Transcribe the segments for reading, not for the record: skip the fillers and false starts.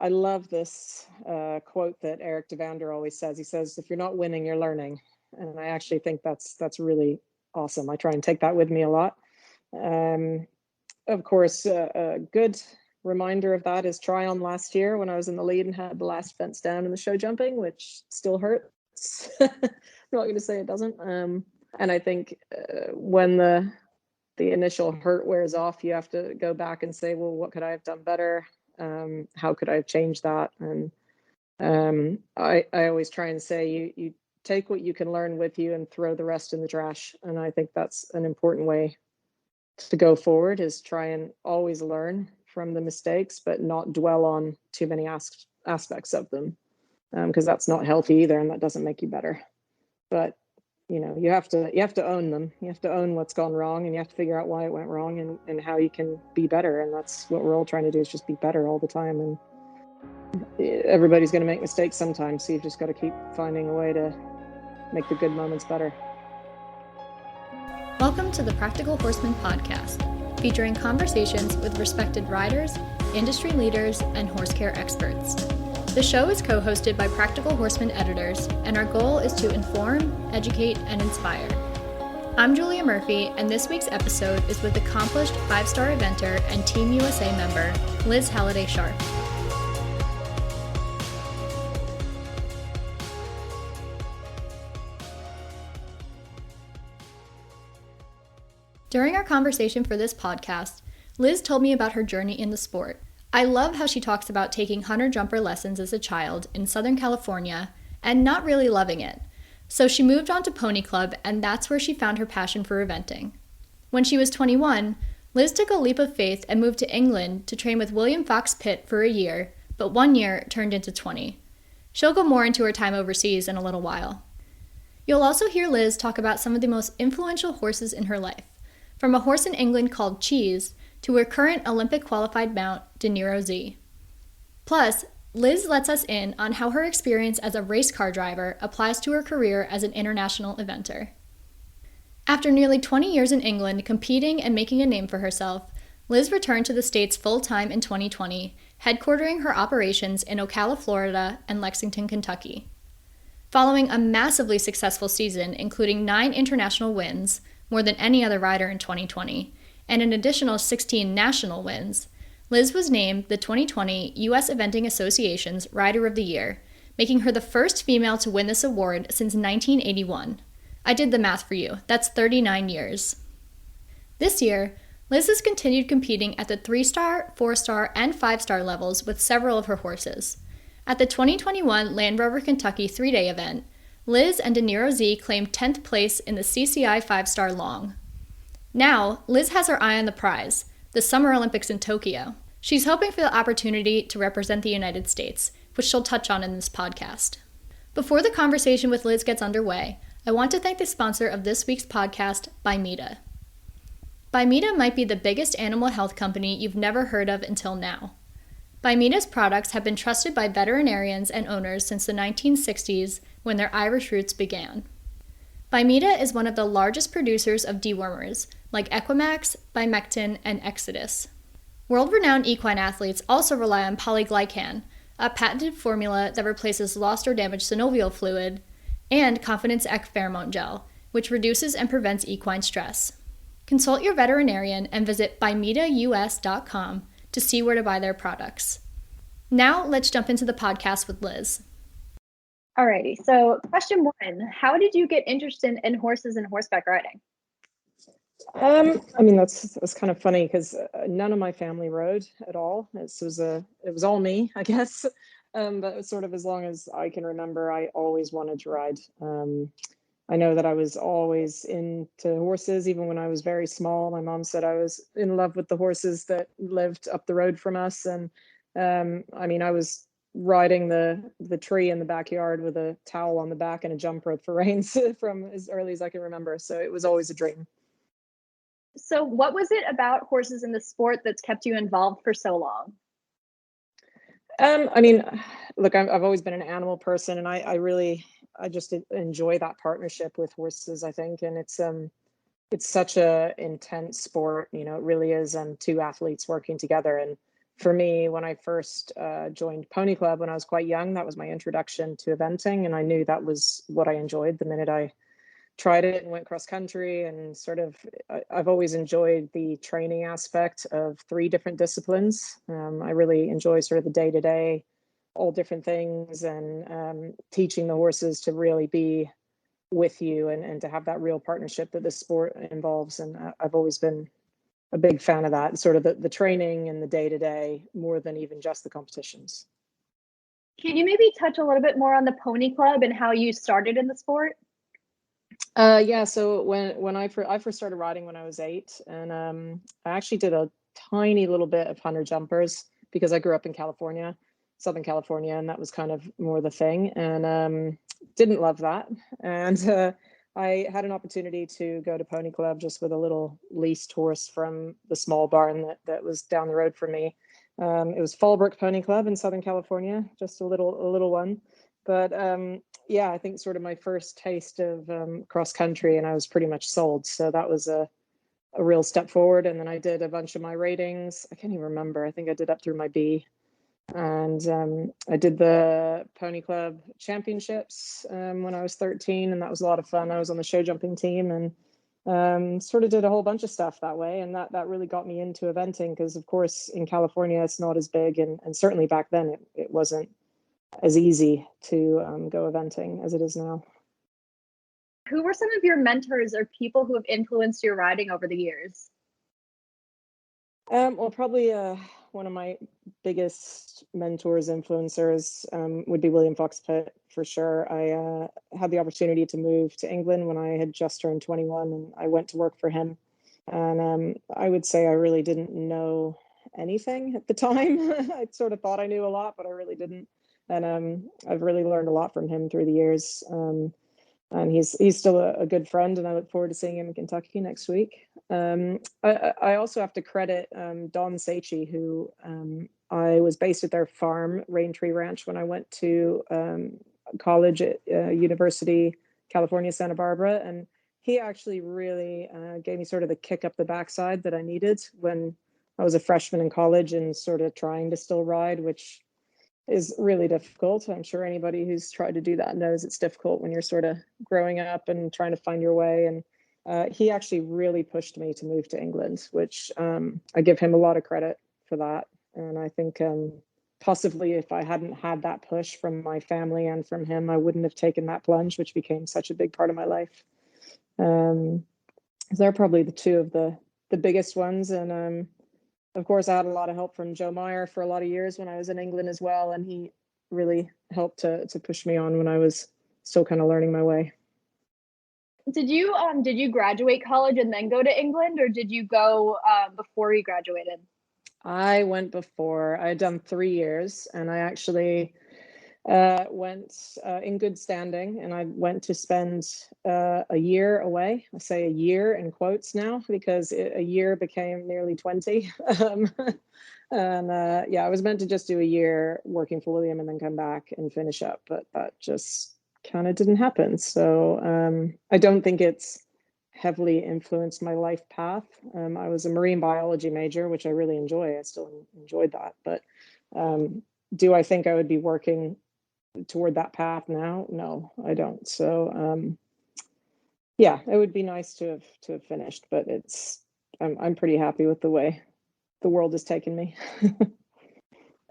I love this quote that Eric Devander always says. He says, if you're not winning, you're learning. And I actually think that's really awesome. I try and take that with me a lot. Of course, a good reminder of that is Tryon last year when I was in the lead and had the last fence down in the show jumping, which still hurts. I'm not going to say it doesn't. And I think when the initial hurt wears off, you have to go back and say, well, what could I have done better? How could I have changed that? And I always try and say you take what you can learn with you and throw the rest in the trash. And I think that's an important way to go forward, is try and always learn from the mistakes, but not dwell on too many aspects of them, because that's not healthy either, and that doesn't make you better. But you have to own them. You have to own what's gone wrong, and you have to figure out why it went wrong and how you can be better. And that's what we're all trying to do, is just be better all the time. And everybody's going to make mistakes sometimes, so you've just got to keep finding a way to make the good moments better. Welcome to the Practical Horseman podcast, featuring conversations with respected riders, industry leaders, and horse care experts. The show is co-hosted by Practical Horseman editors, and our goal is to inform, educate, and inspire. I'm Julia Murphy, and this week's episode is with accomplished 5-star eventer and Team USA member, Liz Halliday-Sharp. During our conversation for this podcast, Liz told me about her journey in the sport. I love how she talks about taking hunter-jumper lessons as a child in Southern California and not really loving it. So she moved on to Pony Club, and that's where she found her passion for eventing. When she was 21, Liz took a leap of faith and moved to England to train with William Fox Pitt for a year, but 1 year turned into 20. She'll go more into her time overseas in a little while. You'll also hear Liz talk about some of the most influential horses in her life, from a horse in England called Cheese to her current Olympic qualified mount, Deniro Z. Plus, Liz lets us in on how her experience as a race car driver applies to her career as an international eventer. After nearly 20 years in England competing and making a name for herself, Liz returned to the States full-time in 2020, headquartering her operations in Ocala, Florida, and Lexington, Kentucky. Following a massively successful season, including 9 international wins, more than any other rider in 2020, and an additional 16 national wins, Liz was named the 2020 U.S. Eventing Association's Rider of the Year, making her the first female to win this award since 1981. I did the math for you. That's 39 years. This year, Liz has continued competing at the 3-star, 4-star, and 5-star levels with several of her horses. At the 2021 Land Rover Kentucky 3-day event, Liz and Deniro Z claimed 10th place in the CCI 5-star long. Now, Liz has her eye on the prize, the Summer Olympics in Tokyo. She's hoping for the opportunity to represent the United States, which she'll touch on in this podcast. Before the conversation with Liz gets underway, I want to thank the sponsor of this week's podcast, Bimeda. Bimeda might be the biggest animal health company you've never heard of until now. Bimeda's products have been trusted by veterinarians and owners since the 1960s, when their Irish roots began. Bimeda is one of the largest producers of dewormers, like Equimax, Bimectin, and Exodus. World-renowned equine athletes also rely on polyglycan, a patented formula that replaces lost or damaged synovial fluid, and Confidence Ec pheromone gel, which reduces and prevents equine stress. Consult your veterinarian and visit bimedaus.com to see where to buy their products. Now, let's jump into the podcast with Liz. Alrighty, so question 1, how did you get interested in horses and horseback riding? That's kind of funny because none of my family rode at all. It was all me, I guess. But sort of as long as I can remember, I always wanted to ride. I know that I was always into horses, even when I was very small. My mom said I was in love with the horses that lived up the road from us. And I was riding the tree in the backyard with a towel on the back and a jump rope for reins from as early as I can remember. So it was always a dream. So what was it about horses in the sport that's kept you involved for so long? Look, I've always been an animal person, and I just enjoy that partnership with horses, I think. And it's such a intense sport, it really is. 2 athletes working together. And for me, when I first joined Pony Club when I was quite young, that was my introduction to eventing. And I knew that was what I enjoyed the minute I tried it and went cross country. And sort of, I've always enjoyed the training aspect of 3 different disciplines. I really enjoy sort of the day-to-day, all different things, and teaching the horses to really be with you and to have that real partnership that the sport involves. And I've always been a big fan of that, sort of the training and the day-to-day more than even just the competitions. Can you maybe touch a little bit more on the Pony Club and how you started in the sport? Yeah, so when I first started riding when I was 8, and I actually did a tiny little bit of 100 jumpers because I grew up in California, Southern California, and that was kind of more the thing, and didn't love that. And I had an opportunity to go to Pony Club just with a little leased horse from the small barn that was down the road from me. It was Fallbrook Pony Club in Southern California, just a little one. But yeah, I think sort of my first taste of cross country, and I was pretty much sold. So that was a real step forward. And then I did a bunch of my ratings. I can't even remember. I think I did up through my B. And I did the Pony Club Championships when I was 13, and that was a lot of fun. I was on the show jumping team, and sort of did a whole bunch of stuff that way. And that really got me into eventing because, of course, in California, it's not as big. And certainly back then, it wasn't as easy to go eventing as it is now. Who were some of your mentors or people who have influenced your riding over the years? Well, probably one of my biggest mentors, influencers, would be William Fox-Pitt for sure. I had the opportunity to move to England when I had just turned 21, and I went to work for him. And I would say I really didn't know anything at the time. I sort of thought I knew a lot, but I really didn't. And I've really learned a lot from him through the years. And he's still a good friend, and I look forward to seeing him in Kentucky next week. I also have to credit Don Sacchi, who I was based at their farm, Raintree Ranch, when I went to college at University, California, Santa Barbara. And he actually really gave me sort of the kick up the backside that I needed when I was a freshman in college and sort of trying to still ride, which is really difficult. I'm sure anybody who's tried to do that knows it's difficult when you're sort of growing up and trying to find your way. And he actually really pushed me to move to England, which I give him a lot of credit for that. And I think possibly if I hadn't had that push from my family and from him, I wouldn't have taken that plunge, which became such a big part of my life. They're probably the 2 of the biggest ones. And of course, I had a lot of help from Joe Meyer for a lot of years when I was in England as well. And he really helped to push me on when I was still kind of learning my way. Did you graduate college and then go to England, or did you go before you graduated? I went before. I had done 3 years, and I actually went in good standing, and I went to spend a year away. I say a year in quotes now because a year became nearly 20. And yeah, I was meant to just do a year working for William and then come back and finish up, but that just kind of didn't happen. So I don't think it's heavily influenced my life path. I was a marine biology major, which I really enjoy. I still enjoyed that, but do I think I would be working toward that path now? No, I don't. So yeah, it would be nice to have finished, but I'm pretty happy with the way the world has taken me.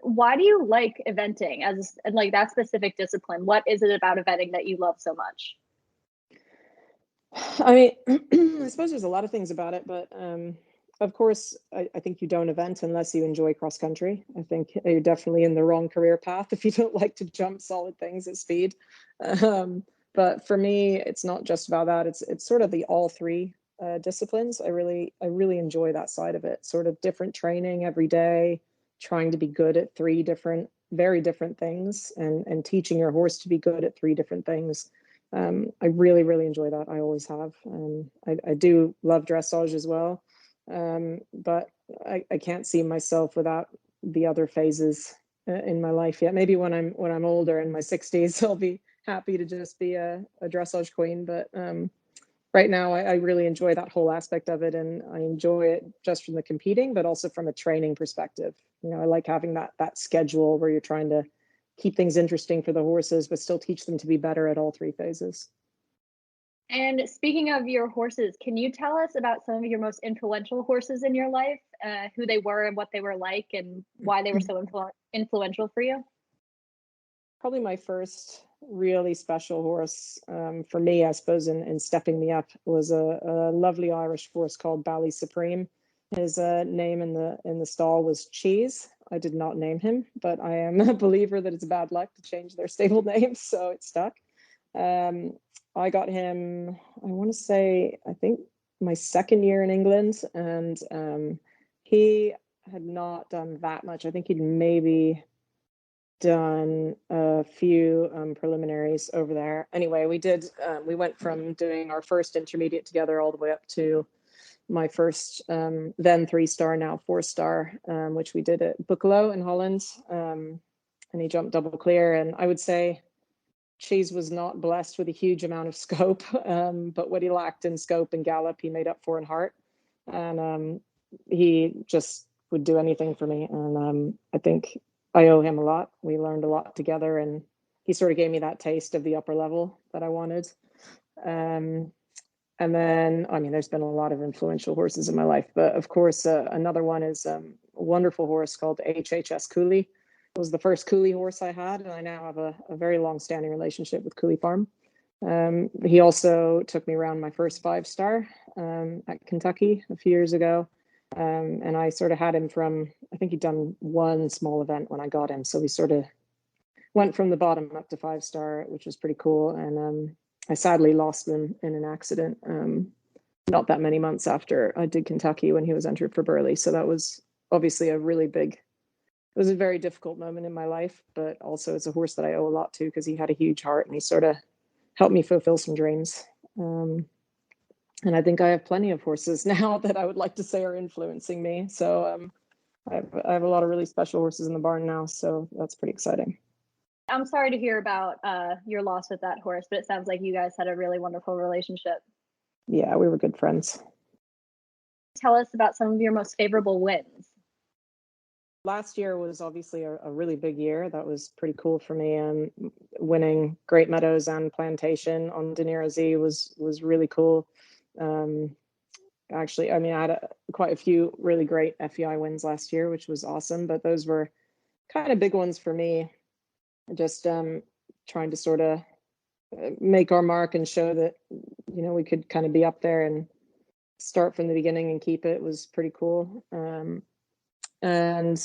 Why do you like eventing as like that specific discipline? What is it about eventing that you love so much? I mean, I suppose there's a lot of things about it, but of course, I think you don't event unless you enjoy cross country. I think you're definitely in the wrong career path if you don't like to jump solid things at speed. But for me, it's not just about that. It's sort of the all 3 disciplines. I really enjoy that side of it. Sort of different training every day, trying to be good at 3 very different things, and teaching your horse to be good at 3 different things. I really enjoy that. I always have. I do love dressage as well. But I can't see myself without the other phases in my life yet. Maybe when I'm older in my 60s, I'll be happy to just be a dressage queen. But right now, I really enjoy that whole aspect of it, and I enjoy it just from the competing, but also from a training perspective. I like having that schedule where you're trying to keep things interesting for the horses, but still teach them to be better at all three phases. And speaking of your horses, can you tell us about some of your most influential horses in your life, who they were and what they were like and why they were so influential for you? Probably my first really special horse for me, I suppose, in stepping me up was a lovely Irish horse called Bally Supreme. His name in the stall was Cheese. I did not name him, but I am a believer that it's bad luck to change their stable names, so it stuck. I got him, I want to say, I think my second year in England, and he had not done that much. I think he'd maybe done a few preliminaries over there. Anyway, we went from doing our first intermediate together all the way up to my first then 3-star, now 4-star, which we did at Boekelo in Holland. And he jumped double clear. And I would say Cheese was not blessed with a huge amount of scope, but what he lacked in scope and gallop, he made up for in heart. And he just would do anything for me. And I think I owe him a lot. We learned a lot together, and he sort of gave me that taste of the upper level that I wanted. And then, I mean, there's been a lot of influential horses in my life, but of course, another one is a wonderful horse called HHS Cooley. It was the first Cooley horse I had, and I now have a very long-standing relationship with Cooley Farm. He also took me around my first 5-star at Kentucky a few years ago. And I sort of had him from, I think he'd done one small event when I got him. So we sort of went from the bottom up to 5-star, which was pretty cool. And I sadly lost him in an accident not that many months after I did Kentucky when he was entered for Burley. So that was obviously it was a very difficult moment in my life, but also it's a horse that I owe a lot to because he had a huge heart and he sort of helped me fulfill some dreams. And I think I have plenty of horses now that I would like to say are influencing me. So I have a lot of really special horses in the barn now. So that's pretty exciting. I'm sorry to hear about your loss with that horse, but it sounds like you guys had a really wonderful relationship. Yeah, we were good friends. Tell us about some of your most favorable wins. Last year was obviously a really big year. That was pretty cool for me. And winning Great Meadows and Plantation on Deniro Z was really cool. Actually, I mean, I had quite a few really great FEI wins last year, which was awesome, but those were kind of big ones for me. Just trying to sort of make our mark and show that, we could kind of be up there and start from the beginning and keep it was pretty cool. And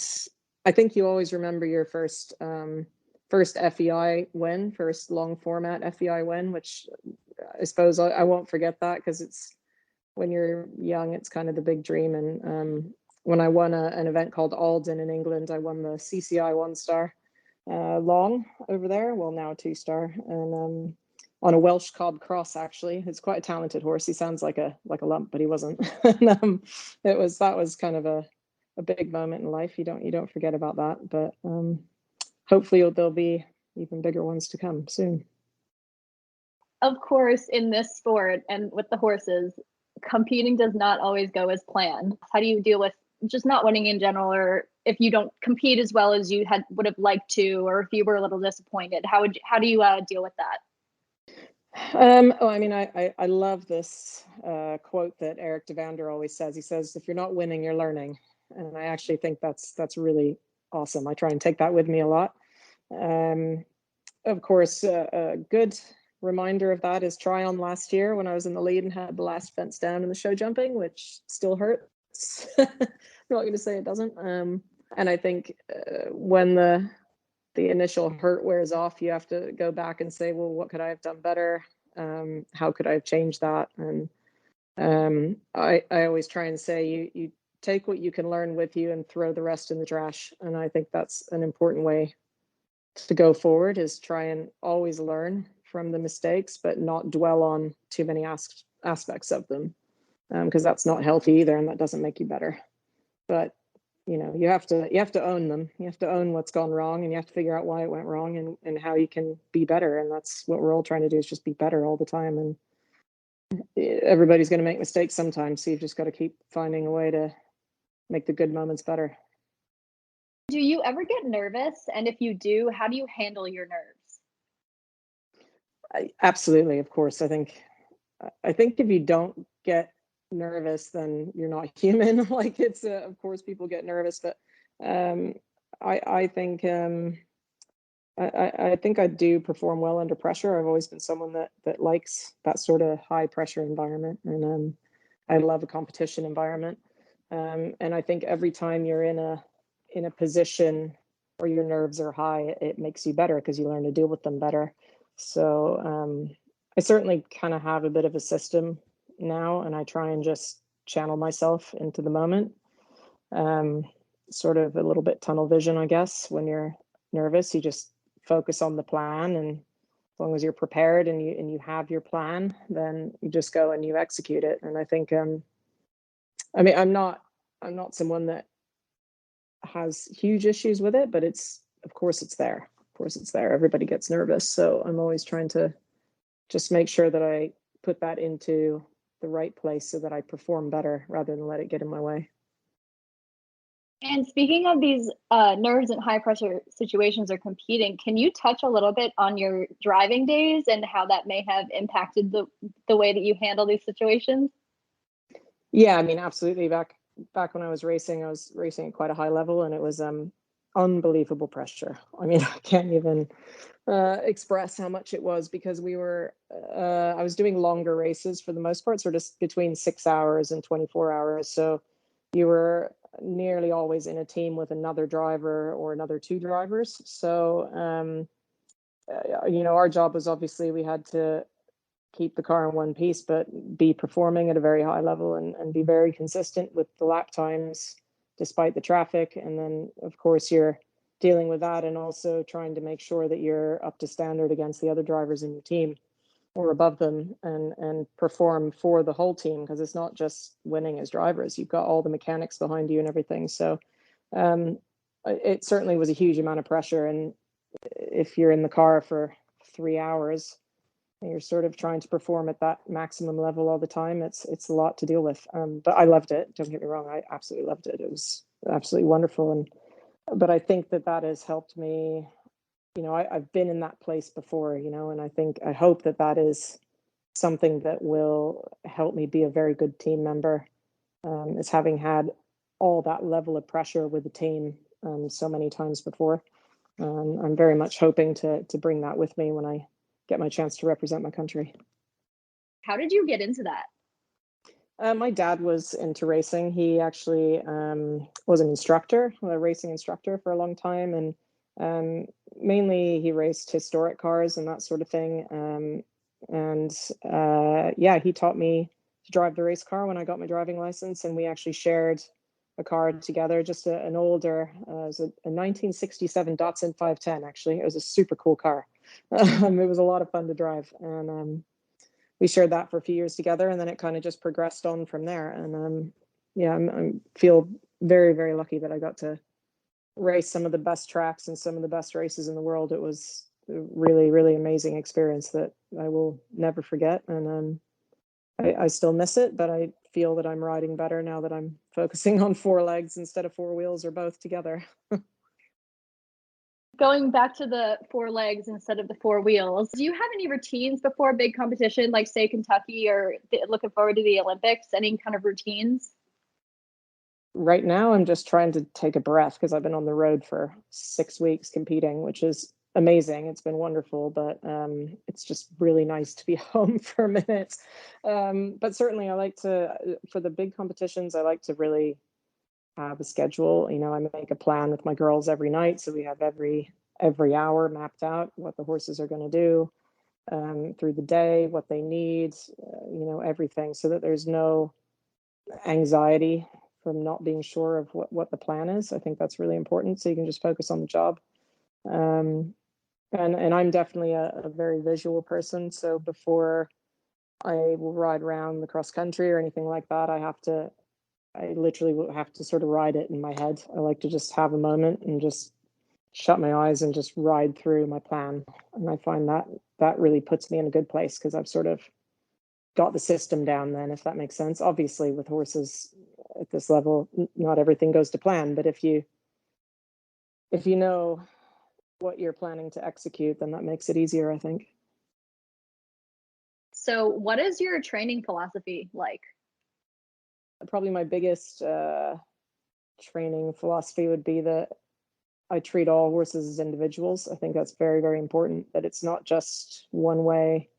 I think you always remember your first FEI win, first long format FEI win, which I suppose I won't forget that because it's, when you're young, it's kind of the big dream. And when I won an event called Alden in England, I won the CCI 1-star long over there. Well, now 2-star, and on a Welsh Cob Cross. Actually, it's quite a talented horse. He sounds like a lump, but he wasn't. And, that was kind of a big moment in life. You don't forget about that. But hopefully there'll be even bigger ones to come soon. Of course, in this sport and with the horses, competing does not always go as planned. How do you deal with just not winning in general, or if you don't compete as well as you would have liked to, or if you were a little disappointed? How do you deal with that? I mean, I love this quote that Eric Devander always says. He says, "If you're not winning, you're learning," and I actually think that's really awesome. I try and take that with me a lot. Of course, a good reminder of that is Tryon last year when I was in the lead and had the last fence down in the show jumping, which still hurts. I'm not going to say it doesn't. And I think when the initial hurt wears off, you have to go back and say, well, what could I have done better? How could I have changed that? And I always try and say you take what you can learn with you and throw the rest in the trash. And I think that's an important way to go forward, is try and always learn from the mistakes, but not dwell on too many aspects of them, because that's not healthy either, and that doesn't make you better. But you have to own them. You have to own what's gone wrong, and you have to figure out why it went wrong and how you can be better. And that's what we're all trying to do, is just be better all the time. And everybody's going to make mistakes sometimes, so you've just got to keep finding a way to make the good moments better. Do you ever get nervous? And if you do, how do you handle your nerves? Absolutely, of course. I think if you don't get nervous, then you're not human. Like it's, of course, people get nervous, but um, I think I think I do perform well under pressure. I've always been someone that likes that sort of high pressure environment, and I love a competition environment. And I think every time you're in a position where your nerves are high, it makes you better because you learn to deal with them better. So I certainly kind of have a bit of a system now, and I try and just channel myself into the moment. Um, Sort of a little bit tunnel vision, I guess. When you're nervous, you just focus on the plan, and as long as you're prepared and you have your plan, then you just go and you execute it. And I think I mean, I'm not someone that has huge issues with it, but it's, of course it's there. Of course it's there. Everybody gets nervous. So I'm always trying to just make sure that I put that into the right place so that I perform better rather than let it get in my way. And speaking of these nerves and high pressure situations or competing, can you touch a little bit on your driving days and how that may have impacted the way that you handle these situations? Yeah, I mean, absolutely. Back when I was racing at quite a high level, and it was unbelievable pressure. I mean, I can't even express how much it was, because I was doing longer races for the most part, sort of between 6 hours and 24 hours. So you were nearly always in a team with another driver or another two drivers. So, our job was, obviously we had to keep the car in one piece, but be performing at a very high level, and be very consistent with the lap times despite the traffic. And then, of course, you're dealing with that and also trying to make sure that you're up to standard against the other drivers in your team or above them, and perform for the whole team, because it's not just winning as drivers. You've got all the mechanics behind you and everything. So um, it certainly was a huge amount of pressure. And if you're in the car for 3 hours and you're sort of trying to perform at that maximum level all the time, it's a lot to deal with. But I loved it. Don't get me wrong. I absolutely loved it. It was absolutely wonderful. But I think that has helped me. I've been in that place before, and I hope that is something that will help me be a very good team member, is having had all that level of pressure with the team so many times before. I'm very much hoping to bring that with me when I get my chance to represent my country. How did you get into that? My dad was into racing. He actually was an instructor, a racing instructor for a long time, and mainly he raced historic cars and that sort of thing. Yeah, he taught me to drive the race car when I got my driving license, and we actually shared a car together, just an older, it was a 1967 Datsun 510. Actually, it was a super cool car. It was a lot of fun to drive, and we shared that for a few years together, and then it kind of just progressed on from there. And yeah, I feel very, very lucky that I got to race some of the best tracks and some of the best races in the world. It was a really, really amazing experience that I will never forget. And I still miss it, but I feel that I'm riding better now that I'm focusing on four legs instead of four wheels, or both together. Going back to the four legs instead of the four wheels, do you have any routines before a big competition, like say Kentucky, or looking forward to the Olympics? Any kind of routines? Right now, I'm just trying to take a breath because I've been on the road for 6 weeks competing, which is amazing. It's been wonderful, but it's just really nice to be home for a minute. But certainly, I like to, for the big competitions, I like to really have a schedule. I make a plan with my girls every night, so we have every hour mapped out what the horses are going to do through the day, what they need, everything, so that there's no anxiety from not being sure of what the plan is. I think that's really important, so you can just focus on the job. Um, and I'm definitely a very visual person, so before I will ride around the cross country or anything like that, I literally will have to sort of ride it in my head. I like to just have a moment and just shut my eyes and just ride through my plan. And I find that really puts me in a good place, because I've sort of got the system down then, if that makes sense. Obviously, with horses at this level, not everything goes to plan, but if you if you know what you're planning to execute, then that makes it easier, I think. So what is your training philosophy like? Probably my biggest training philosophy would be that I treat all horses as individuals. I think that's very, very important, that it's not just one way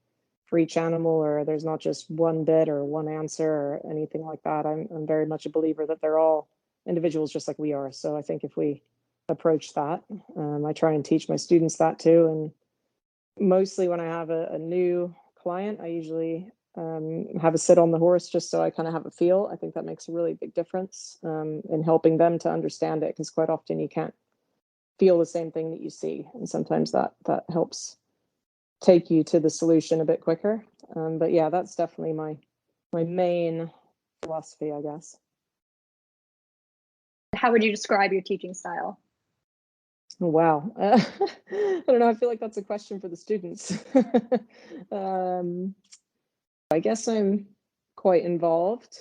for each animal, or there's not just one bit or one answer or anything like that. I'm very much a believer that they're all individuals just like we are. So I think if we approach that, I try and teach my students that too. And mostly when I have a new client, I usually have a sit on the horse just so I kind of have a feel. I think that makes a really big difference in helping them to understand it, because quite often you can't feel the same thing that you see, and sometimes that helps take you to the solution a bit quicker. But yeah, that's definitely my main philosophy, I guess. How would you describe your teaching style? Oh, wow. I don't know. I feel like that's a question for the students. I guess I'm quite involved.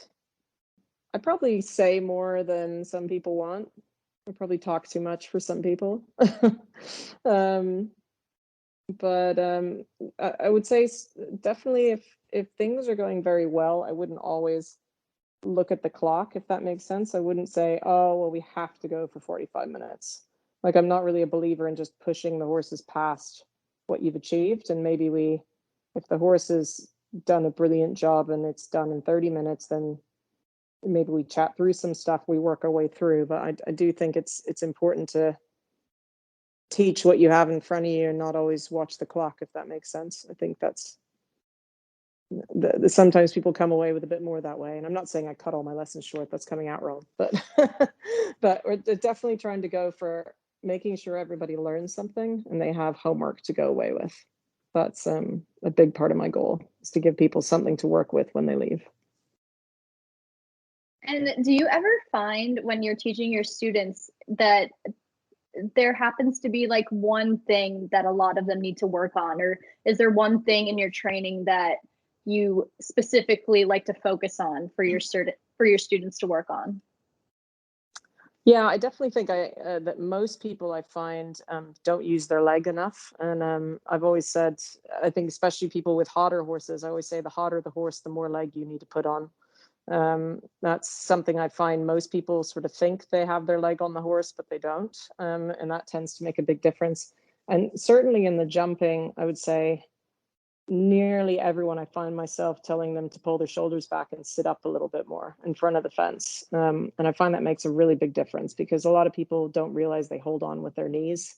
I probably say more than some people want. I probably talk too much for some people. um, but I would say definitely if things are going very well, I wouldn't always look at the clock, if that makes sense. I wouldn't say, oh, well, we have to go for 45 minutes. Like, I'm not really a believer in just pushing the horses past what you've achieved. And maybe if the horse has done a brilliant job and it's done in 30 minutes, then maybe we chat through some stuff, we work our way through. But I do think it's important to teach what you have in front of you and not always watch the clock, if that makes sense. I think that's sometimes people come away with a bit more that way. And I'm not saying I cut all my lessons short, that's coming out wrong, but but we're definitely trying to go for making sure everybody learns something and they have homework to go away with. That's a big part of my goal, is to give people something to work with when they leave. And do you ever find when you're teaching your students that there happens to be like one thing that a lot of them need to work on, or is there one thing in your training that you specifically like to focus on for your students to work on? Yeah, I definitely think that most people I find don't use their leg enough. And I've always said, I think especially people with hotter horses, I always say the hotter the horse, the more leg you need to put on. That's something I find most people sort of think they have their leg on the horse, but they don't. And that tends to make a big difference. And certainly in the jumping, I would say nearly everyone, I find myself telling them to pull their shoulders back and sit up a little bit more in front of the fence. And I find that makes a really big difference, because a lot of people don't realize they hold on with their knees,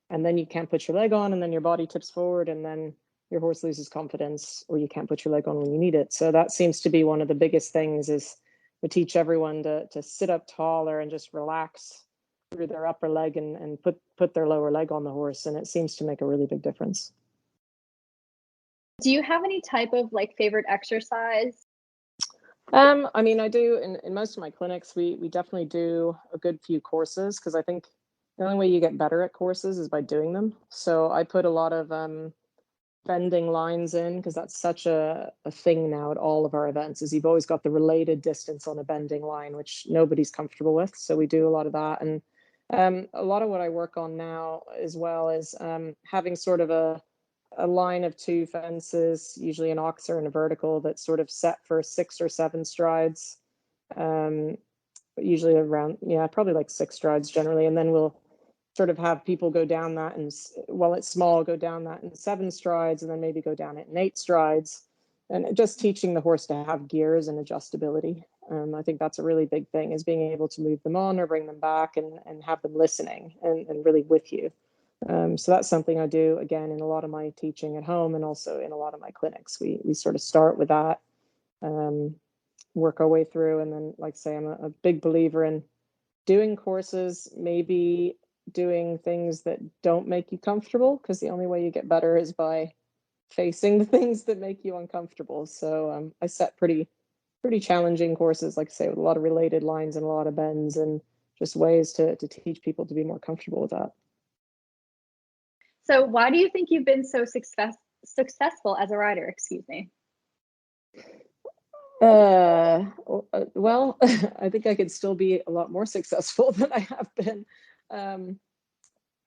and then you can't put your leg on, and then your body tips forward, and then your horse loses confidence, or you can't put your leg on when you need it. So that seems to be one of the biggest things, is we teach everyone to sit up taller and just relax through their upper leg and put their lower leg on the horse. And it seems to make a really big difference. Do you have any type of like favorite exercise? I mean, I do in most of my clinics, we definitely do a good few courses, because I think the only way you get better at courses is by doing them. So I put a lot of bending lines in, because that's such a thing now at all of our events, is you've always got the related distance on a bending line, which nobody's comfortable with. So we do a lot of that. And a lot of what I work on now as well is having sort of a line of two fences, usually an oxer and a vertical, that's sort of set for 6 or 7 strides, usually around, yeah, probably like 6 strides generally. And then we'll sort of have people go down that, and while it's small, go down that in 7 strides, and then maybe go down it in 8 strides. And just teaching the horse to have gears and adjustability. I think that's a really big thing, is being able to move them on or bring them back, and have them listening and really with you. So that's something I do, again, in a lot of my teaching at home, and also in a lot of my clinics. We sort of start with that, work our way through. And then, like I say, I'm a big believer in doing courses, maybe doing things that don't make you comfortable, because the only way you get better is by facing the things that make you uncomfortable. So I set pretty challenging courses, like I say, with a lot of related lines and a lot of bends, and just ways to teach people to be more comfortable with that. So why do you think you've been so successful as a rider? Excuse me. Well, I think I could still be a lot more successful than I have been.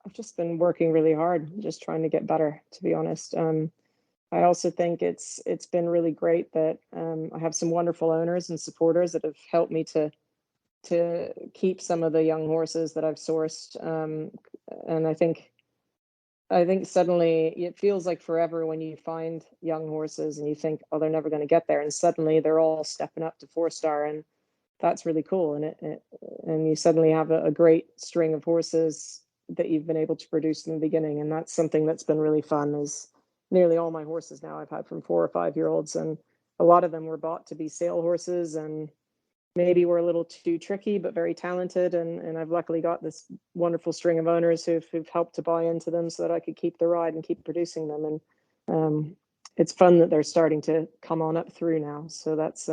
I've just been working really hard, just trying to get better, to be honest. I also think it's been really great that I have some wonderful owners and supporters that have helped me to keep some of the young horses that I've sourced. And I think suddenly it feels like forever when you find young horses and you think, oh, they're never going to get there, and suddenly they're all stepping up to 4-star, and that's really cool. And you suddenly have a great string of horses that you've been able to produce in the beginning, and that's something that's been really fun. Is nearly all my horses now I've had from 4 or 5-year-olds, and a lot of them were bought to be sale horses, and maybe we're a little too tricky, but very talented. And I've luckily got this wonderful string of owners who've helped to buy into them so that I could keep the ride and keep producing them. And it's fun that they're starting to come on up through now. So that's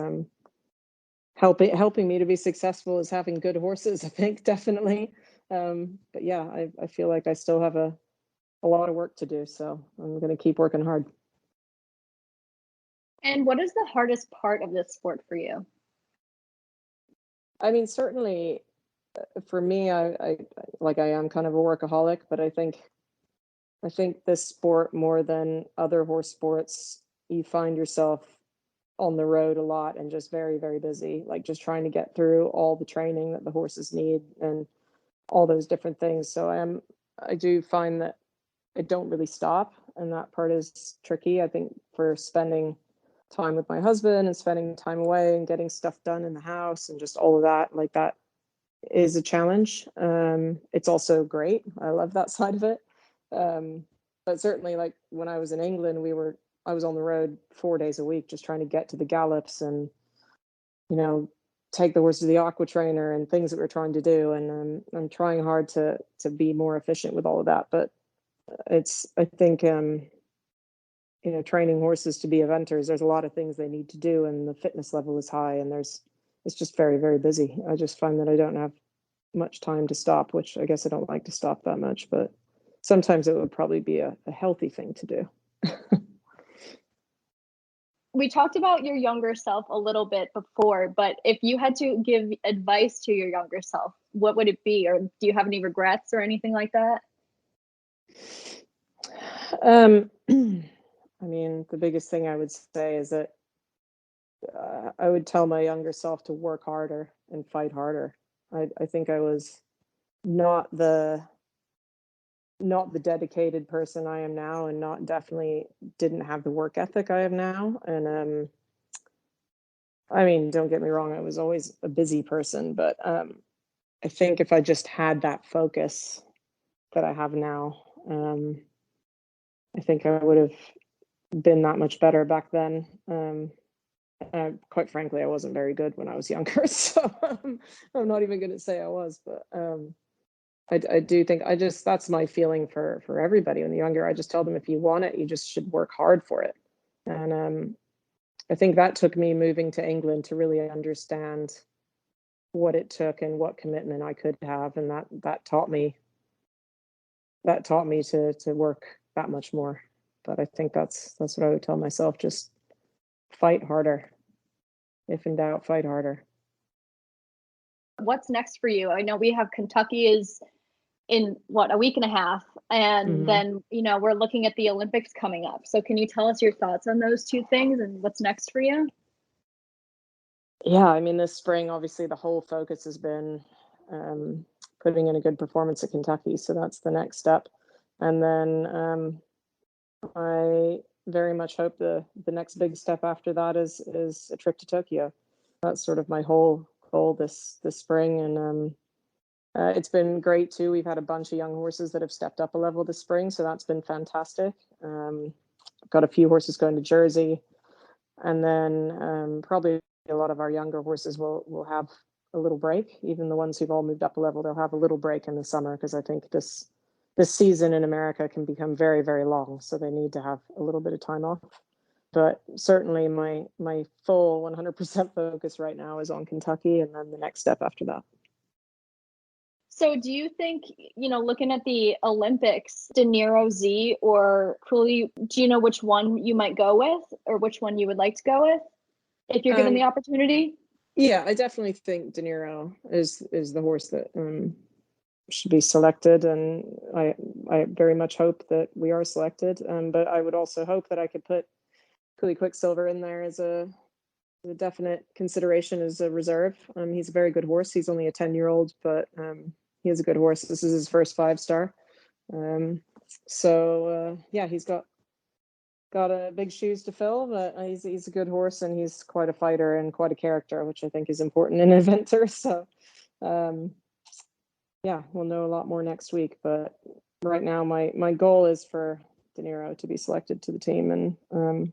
helping me to be successful is having good horses, I think, definitely. But yeah, I feel like I still have a lot of work to do. So I'm going to keep working hard. And what is the hardest part of this sport for you? I mean, certainly for me, I like, I am kind of a workaholic, but I think this sport, more than other horse sports, you find yourself on the road a lot and just very, very busy, like just trying to get through all the training that the horses need and all those different things. So I do find that I don't really stop, and that part is tricky. I think for spending time with my husband and spending time away and getting stuff done in the house and just all of that, like, that is a challenge. It's also great. I love that side of it. But certainly, like when I was in England, I was on the road 4 days a week, just trying to get to the gallops and, take the horse to the aqua trainer and things that we're trying to do. And I'm trying hard to be more efficient with all of that. But I think, training horses to be eventers, there's a lot of things they need to do, and the fitness level is high, and it's just very, very busy. I just find that I don't have much time to stop, which I guess I don't like to stop that much, but sometimes it would probably be a healthy thing to do. We talked about your younger self a little bit before, but if you had to give advice to your younger self, what would it be? Or do you have any regrets or anything like that? I mean, the biggest thing I would say is that I would tell my younger self to work harder and fight harder. I think I was not the dedicated person I am now, and definitely didn't have the work ethic I have now. And I mean, don't get me wrong, I was always a busy person, but I think if I just had that focus that I have now, I think I would have been that much better back then. Quite frankly, I wasn't very good when I was younger, so I'm not even going to say I was, but I do think that's my feeling for everybody when they're younger. I just tell them, if you want it, you just should work hard for it. And I think that took me moving to England to really understand what it took and what commitment I could have, and that taught me to work that much more. But I think that's what I would tell myself: just fight harder. If in doubt, fight harder. What's next for you? I know we have Kentucky is in a week and a half, and then we're looking at the Olympics coming up. So can you tell us your thoughts on those two things and what's next for you? Yeah, I mean, this spring, obviously the whole focus has been putting in a good performance at Kentucky, so that's the next step. And then I very much hope the next big step after that is a trip to Tokyo. That's sort of my whole goal this spring. And it's been great too. We've had a bunch of young horses that have stepped up a level this spring, so that's been fantastic. Got a few horses going to Jersey, and then probably a lot of our younger horses will have a little break. Even the ones who've all moved up a level, they'll have a little break in the summer, because I think this season in America can become very, very long, so they need to have a little bit of time off. But certainly my full 100% focus right now is on Kentucky, and then the next step after that. So do you think, looking at the Olympics, Deniro Z or Cooley, do you know which one you might go with, or which one you would like to go with if you're given the opportunity? Yeah, I definitely think Deniro is the horse that should be selected, and I very much hope that we are selected. But I would also hope that I could put Cooley Quicksilver in there as a definite consideration as a reserve. He's a very good horse. He's only a 10-year-old, but he is a good horse. This is his first 5-star. Yeah, he's got a big shoes to fill, but he's a good horse, and he's quite a fighter and quite a character, which I think is important in an eventer. So yeah, we'll know a lot more next week, but right now my goal is for Deniro to be selected to the team, and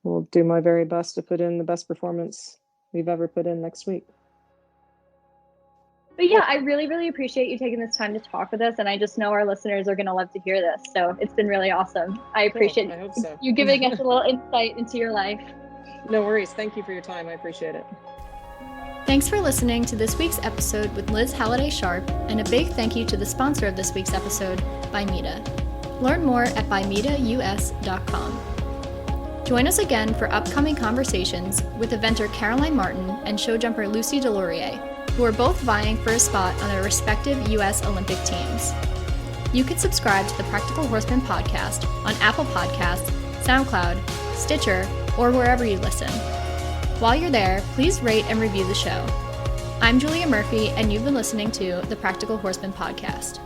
we'll do my very best to put in the best performance we've ever put in next week. But yeah, I really, really appreciate you taking this time to talk with us, and I just know our listeners are going to love to hear this. So it's been really awesome. I appreciate I hope so. you giving us a little insight into your life. No worries. Thank you for your time. I appreciate it. Thanks for listening to this week's episode with Liz Halliday-Sharp, and a big thank you to the sponsor of this week's episode, Bimeda. Learn more at bimedaus.com. Join us again for upcoming conversations with eventer Caroline Martin and showjumper Lucy Delorier, who are both vying for a spot on their respective U.S. Olympic teams. You can subscribe to the Practical Horseman podcast on Apple Podcasts, SoundCloud, Stitcher, or wherever you listen. While you're there, please rate and review the show. I'm Julia Murphy, and you've been listening to the Practical Horseman podcast.